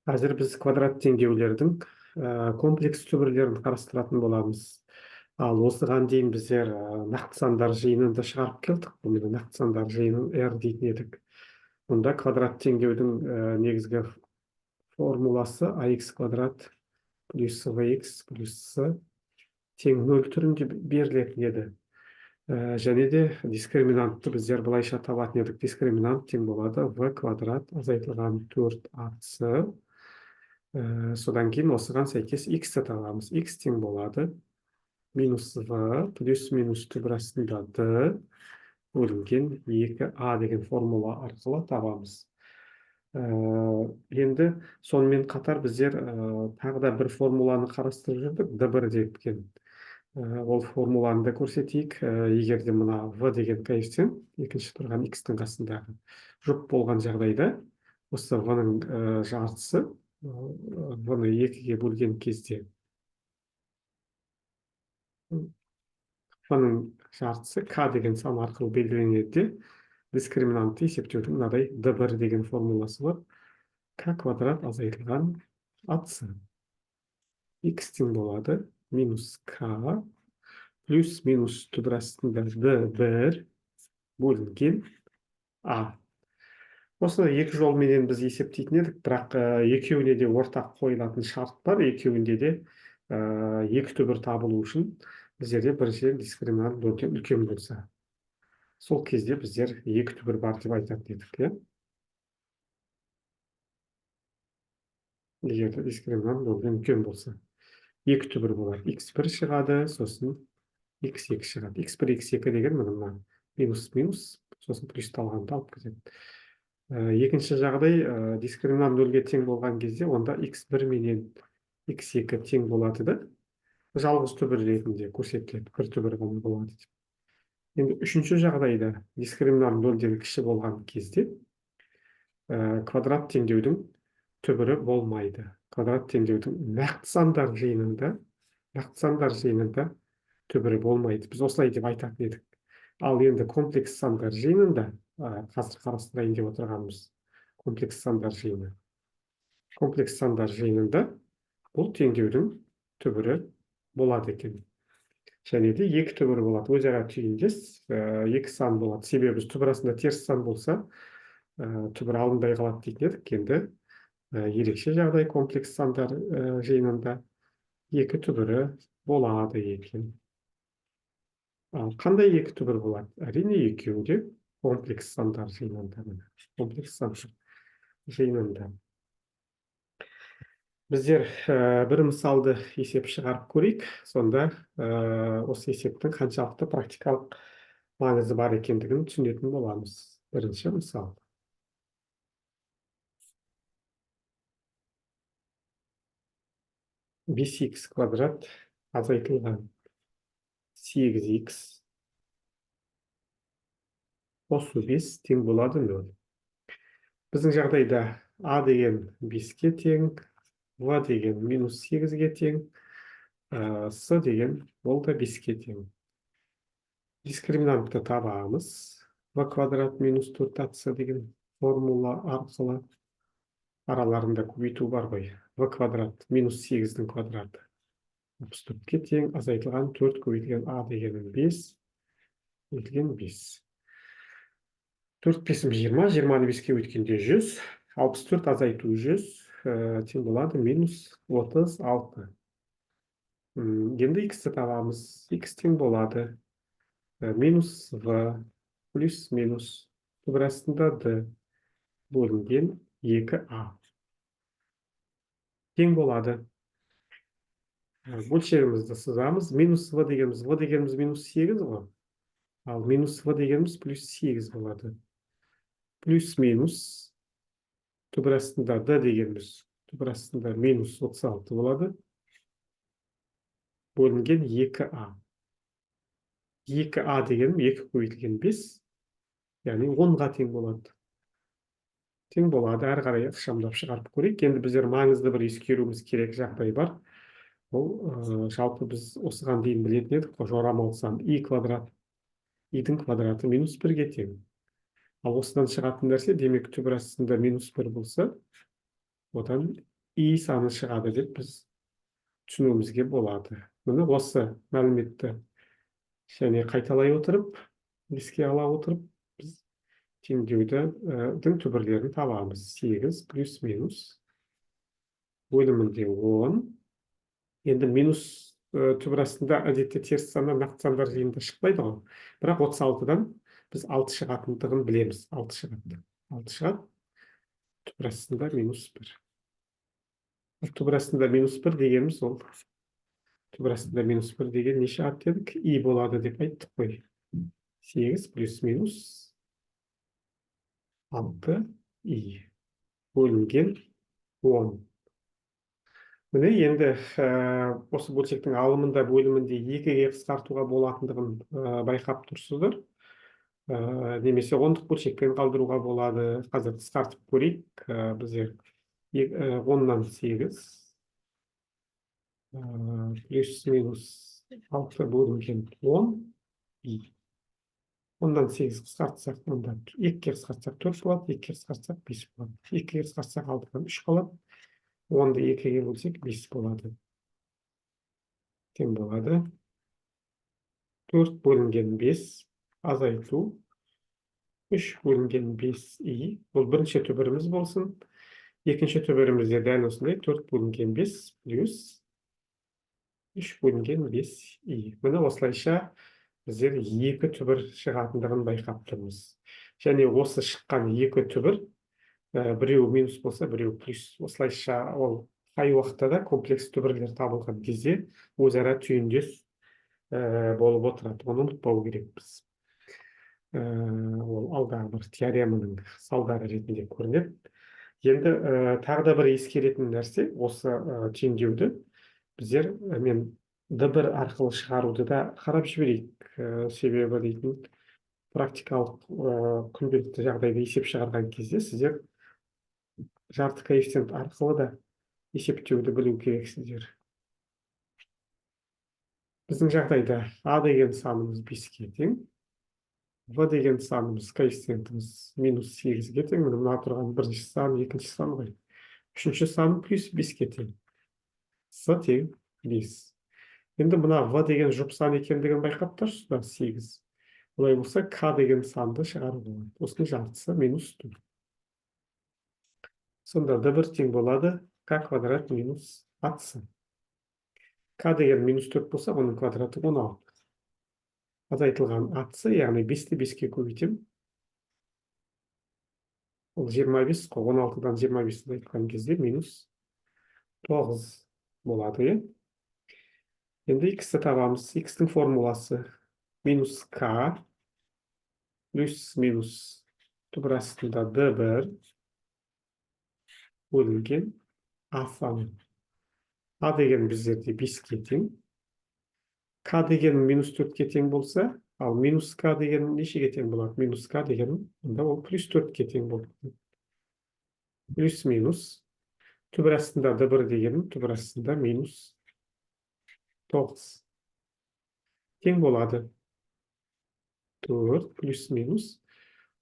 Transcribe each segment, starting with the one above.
Қазір біз квадрат теңдеулердің комплекс түбірлерін қарастыратын боламыз. Ал осыған дейін біздер нақты сандар жиынында шығарып келдік. Бұны нақты сандар жиынын R дейтін едік. Мұнда квадрат теңдеудің негізгі формуласы ax квадрат плюс vx плюс c тең 0 түрінде берілетін еді. Және де дискриминантты біздер былайша табатын едік. Дискриминант тең болады v квадрат азайтылған 4ac. Содан кейін осыған сәйкес x-ті табамыз. X тең болады минус v плюс минус түбір астында d бөлінген 2a деген формула арқылы табамыз. Енді сонымен қатар біздер тағы да бір формуланы қарастырып жүрдік, d1 депкен. Ол формуланы да көрсетейік. Егер де мына v деген коэффициент екінші тұрған x-тің қасындағы жоқ болған жағдайда, осы v-ның жартысы v-ны 2-ге бөлген кезде v-ның жартысы k деген сан арқылы белгіленеді. Дискриминантты есептеудің мынадай d1 деген формуласы бар. K квадрат азайтылған ac. X тең болады минус k плюс минус түбір астында d1 бөлінген a. Осыны екі жолменен біз есептейтін едік, бірақ екеуіне де ортақ қойылатын шарт бар. Екеуінде де екі түбір табылу үшін біздерде біріншіден дискриминант нөлден үлкен болса. Сол кезде біздер екі түбір бар деп айтатын едік. Егер дискриминант нөлден үлкен болса, екі түбір болады. x1 шығады, сосын x2 шығады. x1, x2 деген мына минус, сосын плюсті алғанда алып кетеді. Екінші жағдай, дискриминант нөлге тең болған кезде, онда x1 менен x2 тең болады да, жалғыз түбір ретінде көрсетіледі, бір түбір ғана болады. Енді үшінші жағдайда дискриминант нөлден кіші болған кезде квадрат теңдеудің түбірі болмайды. Квадрат теңдеудің нақты сандар жиынында түбірі болмайды. Біз осылай деп айтатын едік. Ал енді комплекс сандар жиынында, қазір қарастырайын деп отырғанымыз комплекс сандар жиыны. Комплекс сандар жиынында бұл теңдеудің түбірі болады екен. Және де екі түбір болады. Өзара түйіндес екі сан болады. Себебі түбір астында теріс сан болса, түбір алынбай қалады дейтін едік. Енді ерекше жағдай комплекс сандар жиынында екі түбірі болады екен. Қандай екі түбір болады? Әрине екеуі де комплекс сандар жиынында. Комплекс сандар жиынында. Біздер бір мысалды есеп шығарып көрейік. Сонда осы есептің қаншалықты практикалық маңызы бар екендігін түсінетін боламыз. Бірінші мысал. Бес х квадрат азайтылған 8х қосу 5 тең болады 0. Біздің жағдайда a деген 5-ке тең, v деген минус 8-ге тең, c деген ол да 5-ке тең. Дискриминантты табамыз. v квадрат минус 4ac деген формула арқылы араларында көбейту бар ғой. v квадрат минус 8-дің квадраты 34-ке тең, азайтылған 4 көбейтілген a дегенің 5, көбейтілген 5. 4 5-ім 20, 20-ны 5-ке өткенде 100, 64 азайту 100, тең болады минус 36. Енді x-ті табамыз. X тең болады минус v плюс минус түбір астында d бөлінген 2a. Тең болады. Бөлшегімізді сызамыз. Минус v дегеніміз минус 8 ғой. Ал минус v дегеніміз плюс 8 болады. Плюс минус түбір астында d дегеніміз түбір астында минус 36 болады. Бөлінген 2a. 2a дегенім 2 көбейтілген 5, яғни 10-ға тең болады. Тең болады. Әрі қарай ықшамдап шығарып көрейік. Енді біздер маңызды бір ескеруіміз керек жағдай бар. Бұл жалпы біз осыған дейін білетін едік, жорамал сан i квадрат, i-дің квадраты минус 1-ге тең. Ал осыдан шығатын нәрсе, демек түбір астында минус 1 болса, одан и саны шығады деп біз түсінуімізге болады. Міне осы мәліметті және қайталай отырып, еске ала отырып, біз теңдеудің түбірлерін табамыз. 8 плюс минус бөлімінде 10. Енді минус түбір астында әдетте теріс сандар нақты сандар жиынында шықпайды ғой. Бірақ 36-дан біз 6 шығатындығын білеміз. 6 шығады. 6 шығады. Түбір астында минус 1. Түбір астында минус 1 дегеніміз ол. Түбір астында минус 1 деген не шығады дедік? И болады деп айттық қой. 8 плюс минус 6 и бөлінген 10. Міне енді осы бөлшектің алымында бөлімінде 2-ге қысқартуға болатындығын байқап тұрсыздар. Немесе ондық бөлшекпен қалдыруға болады. Қазір қысқартып көрейік. Біздер 10-нан 8 плюс минус 6 бөлінген 10 и 10-дан 8 қысқартсақ, 2-ге қысқартсақ 4 болады, 2-ге қысқартсақ 5 болады. 2-ге қысқартсақ алдыдан 3 қалады. 10-ды 2-ге бөлсек 5 болады. Тең болады. 4 бөлінген 5 азайту. 3 бөлінген 5 и. Бұл бірінші түбіріміз болсын. Екінші түбірімізде дәл осындай 4 бөлінген 5 плюс 3 бөлінген 5 и. Міне осылайша біздер 2 түбір шығатындығын байқап тұрмыз. Және осы шыққан 2 түбір біреу минус болса, біреу плюс. Осылайша ол қай уақытта да комплекс түбірлер табылған кезде өзара түйіндес болып отырады. Оны ұмытпау керекпіз. Ол алдағы бір теореманың салдары ретінде көрінеді. Енді тағы да бір ескеретін нәрсе, осы теңдеуді біздер мен D1 арқылы шығаруды да қарап жіберейік. Себебі дейтін практикалық күнделікті жағдайда есеп шығарған кезде сіздер жарты коэффициент арқылы да есептеуді білу керексіздер. Біздің жағдайда А деген санымыз 5-ге тең, В деген санымыз, коэффициентіміз минус 8-ге тең. Мына тұрған бірінші сан, екінші сан ғой. Үшінші сан плюс 5-ге тең. С тең 5. Енді мына В деген жұп сан екендігін байқап тұрсыздар, 8. Олай болса, К деген санды шығару болады. Осының жартысы минус 4. Сонда D1 тең болады К квадрат минус атсы. К деген минус 4 болса, оның квадраты 16. Азайтылған атсы, яғни 5-ті 5-ке көбейтем. Ол 25, 16-дан 25-ті айтқан кезде минус 9 болады. Енді X-ті табамыз. X-тің формуласы минус К плюс минус түбір астында D1 бөлінген А саны. А деген біздерде 5-ке тең. К деген минус 4-ке тең болса, ал минус К деген нешеге тең болады? Минус К деген, онда ол плюс 4-ке тең болады. Плюс минус. Түбір астында D1 деген, түбір астында минус 9. Тең болады. 4 плюс минус.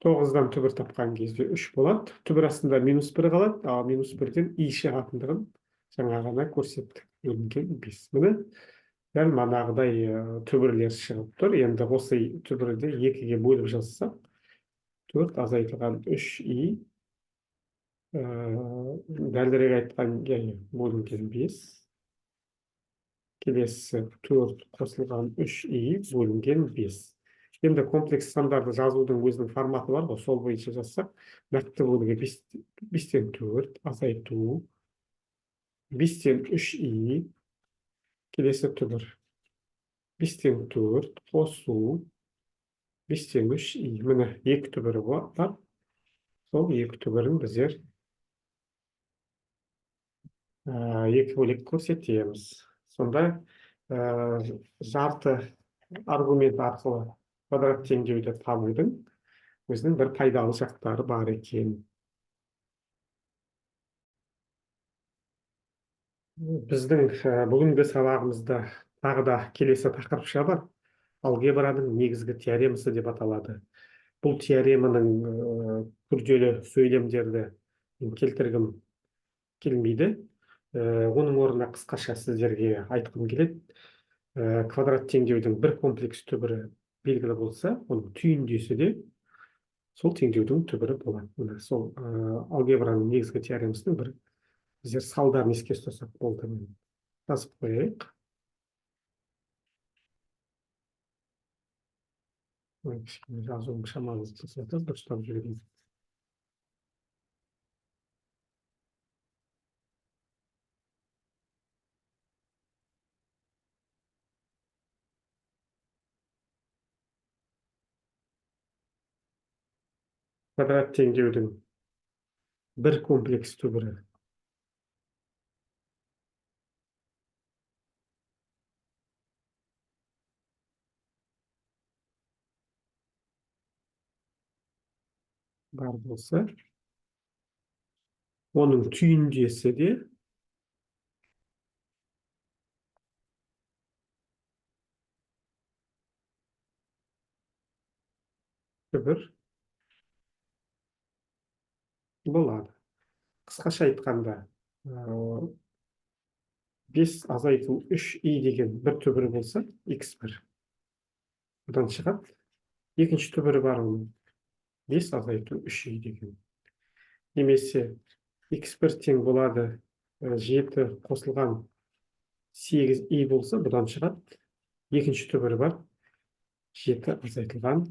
9-дан түбір тапқан кезде 3 болады. Түбір астында минус 1 қалады, ал минус 1-ден и шығатындығын жаңа ғана көрсеттік. Бөлінген 5. Міне, дәл манағыдай түбірлер шығып тұр. Енді осы түбірді 2-ге бөліп жазсақ, 4 азайтылған 3 и, дәлірек айтқан бөлінген 5. Келесі 4 қосылған 3 и бөлінген 5. Енді комплекс сандарды жазудың өзінің форматы бар ғой, сол бойынша жазсақ, нақты бөлігі 5-тен 4 азайту, 5-тен 3 и, келесі түбір 5-тен 4 қосу, 5-тен 3 и. Міне 2 түбірі бар. Сол 2 түбірін біздер 2 бөлек көрсетеміз. Сонда жарты аргумент арқылы квадрат теңдеуді табудың өзінің бір пайдалы жақтары бар екен. Біздің бүгінгі сабағымызда тағы да келесі тақырып бар. Алгебраның негізгі теоремасы деп аталады. Бұл теореманың күрделі сөйлемдерді келтіргім келмейді. Оның орнына қысқаша сіздерге айтқым келеді. Квадрат теңдеудің бір комплекс түбірі белгілі болса, оның түйіндесі де сол теңдеудің түбірі болады. Міне сол алгебраның негізгі теоремасының бір біздер салдарын еске ұстасақ болды. Жазып қояйық. Кішкене жазуым шамалы дұрыстап жіберейін. Квадрат теңдеудің бір комплекс түбірі бар болса, оның түйіндесі де түбір болады. Қысқаша айтқанда, 5 азайту 3i деген бір түбірі болса, x1. Бұдан шығады. Екінші түбірі бар оның. 5 азайту 3i деген. Немесе x1 тең болады 7 қосылған 8i болса, бұдан шығады. Екінші түбірі бар 7 азайтылған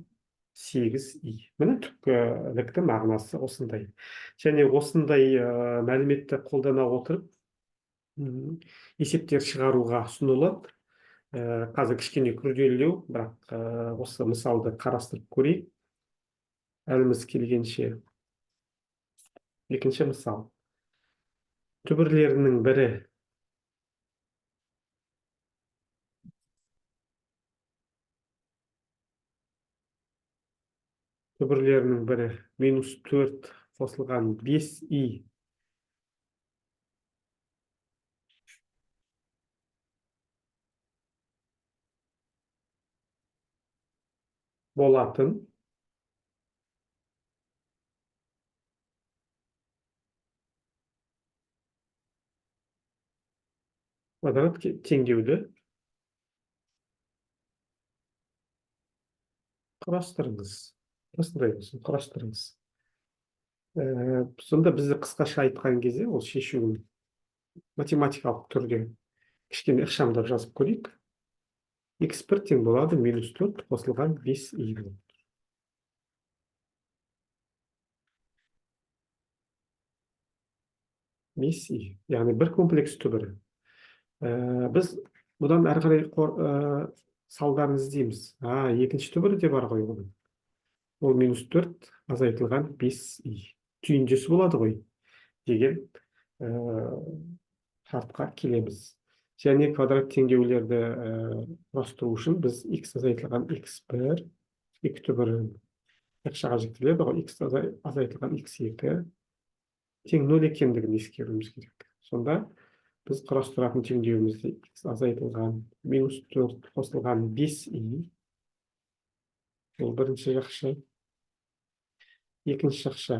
8i. Міне түптілікті мағынасы осындай. Және осындай мәліметті қолдана отырып, есептер шығаруға ұсынылады. Қазір кішкене күрделеу, бірақ осы мысалды қарастырып көрейік. Әліміз келгенше. Екінші мысал. Түбірлерінің бірі минус 4 қосылған 5i болатын. Квадрат теңдеуді құрастырыңыз. Құрастырыңыз. Сонда бізді қысқаша айтқан кезде, ол шешуін математикалық түрде кішкене ықшамдап жазып көрейік. x1 тең болады минус 4 қосылған 5i. 5i, яғни бір комплекс түбірі. Біз бұдан әрі қарай салдарын іздейміз. Екінші түбірі де бар ғой оның. Ол минус 4 азайтылған 5i. Түйіндесі болады ғой деген шартқа келеміз. Және квадрат теңдеулерді құрастыру үшін біз x азайтылған x1, екі түбірін x-ға жіктеледі ғой, x азайтылған x2 тең 0 екендігін ескеруіміз керек. Сонда біз құрастыратын теңдеуімізде x азайтылған минус 4 қосылған 5i. Ол бірінші жақша. Екінші жақша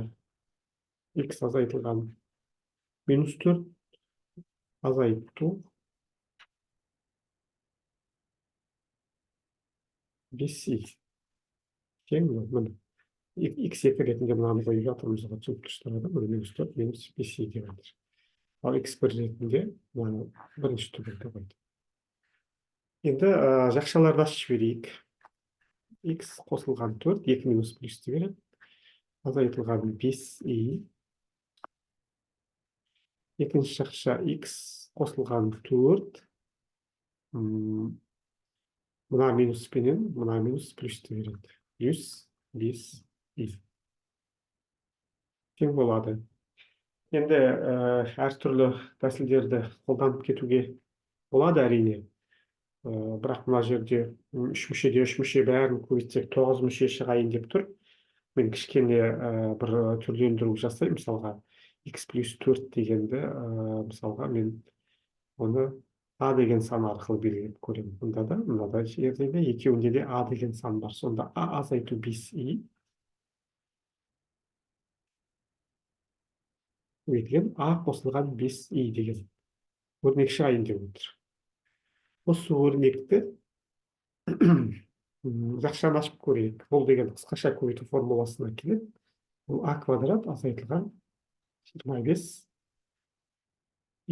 x азайтылған минус 4 азайту 5i. Тең міне. x2 ретінде мынаны қойып жатырмыз ғой, түсінікті шығарады. Минус 4 минус 5i деп жатыр. Ал x1 ретінде мынаны бірінші түбірді қойды. Енді жақшаларды ашып жіберейік. x қосылған 4, 2 минус плюсті береді. Азайтылған 5i. Екінші жақша x қосылған 4. Мына минус пенен, мына минус плюсті береді. 5i. Тең болады. Енді әртүрлі тәсілдерді қолданып кетуге болады әрине. Бірақ мына жерде 3 мүшеде 3 мүше бәрін көбейтсек 9 мүше шығайын деп тұр. Мен кішкене бір түрлендіру жасаймын. Мысалға x плюс 4 дегенді, мысалға мен оны a деген сан арқылы белгілеп көремін. Мұнда да жерде екеуінде де a деген сан бар. Сонда a азайту 5i өйткен a қосылған 5i деген. өрнек шығайын деп отыр. Осы өрнекті жақшаны ашып көрейік. Бұл деген қысқаша көбейту формуласына келеді. Бұл а квадрат азайтылған 25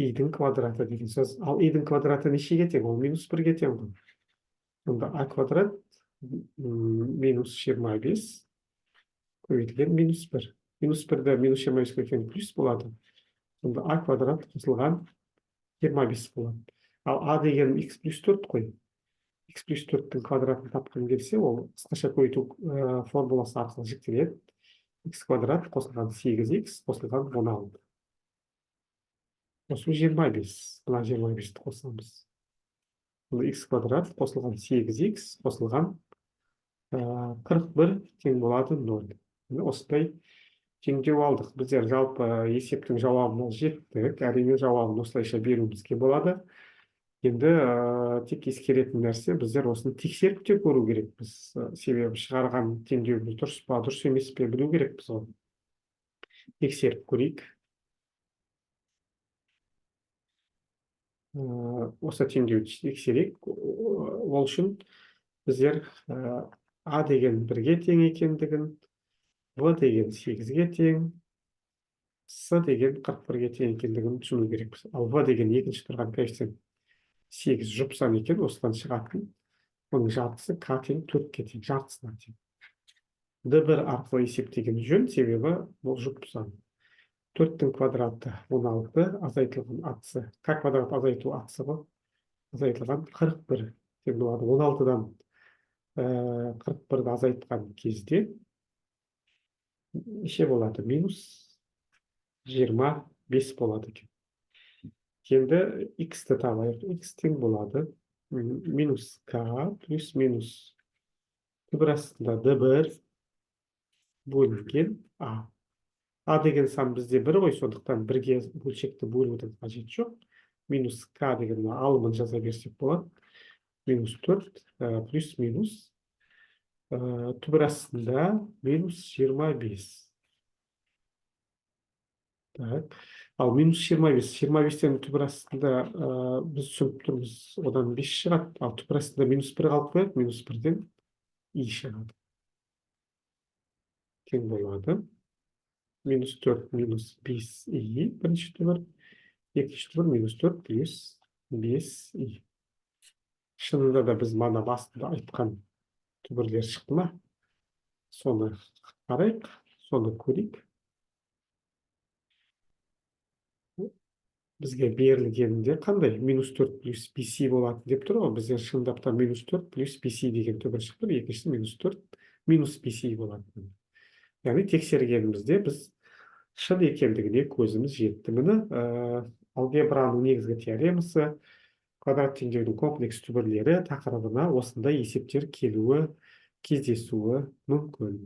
идің квадраты деген сөз. Ал идің квадраты нешеге тең? Ол минус 1-ге тең ғой. Онда а квадрат минус 25 көбейтілген минус 1. Минус 1-ді минус 25 көбейткен плюс болады. Онда а квадрат қосылған 25 болады. Ал а деген x плюс 4 қой. X плюс 4-тің квадратын тапқым келсе, ол қысқаша көбейту формуласы арқылы жіктеледі. X квадрат қосылған 8x қосылған 16. Осы 25. Мына 25-ті қосамыз. X квадрат қосылған 8x қосылған 41 тең болады 0. Осындай теңдеу алдық. Біздер жалпы есептің жауабына жеттік. Әрине жауабын осылайша беруімізге болады. Енді тек ескеретін нәрсе, біздер осыны тексеріп те көру керекпіз. Себебі шығарған теңдеуіміз дұрыс па, дұрыс емес пе білу керекпіз оны. Тексеріп көрейік. Осы теңдеуді тексерейік. Ол үшін біздер а деген 1-ге тең екендігін, в деген 8-ге тең, с деген 41-ге тең екендігін түсіну керекпіз. Ал в деген екінші тұрған коэффициент 8 жұпсан екен, осыдан шығатын. Оның жартысы к тең 4-ке тең, жартысына тең. d1 арқылы есептеген жөн, себебі бұл жұпсан. 4-тің квадраты 16, азайтылған атысы. К квадрат азайту атысы бұл. Азайтылған 41. Тең болады. 16-дан 41-ді азайтқан кезде неше болады? Минус 25 болады екен. Енді x-ті табайық. X тең болады. Минус k плюс минус түбір астында d1 бөлінген a. A деген сан бізде 1 ғой, сондықтан 1-ге бөлшекті бөлудің қажеті жоқ. Минус k деген алымын жаза берсек болады. Минус 4 плюс минус түбір астында минус 25. Так. Ал минус 25. 25-тен түбір астында біз түсініп тұрмыз, одан 5 шығады. Ал түбір астында минус 1 қалып қояды, минус 1-ден и шығады. Тең болады. Минус 4 минус 5 и бірінші түбір. Екінші түбір минус 4 плюс 5 и. Шынында да біз мана басында айтқан түбірлер шықты ма? Соны қарайық, соны көрейік. Бізге берілгенде қандай? Минус 4 плюс BC болады деп тұр ғой. Біздер шындап та минус 4 плюс BC деген түбір шықты. Екіншісі минус 4 минус BC болады. Яғни тексергенімізде біз шын екендігіне көзіміз жетті. Міне алгебраның негізгі теоремасы, квадрат теңдеудің комплекс түбірлері тақырыбына осындай есептер келуі, кездесуі мүмкін.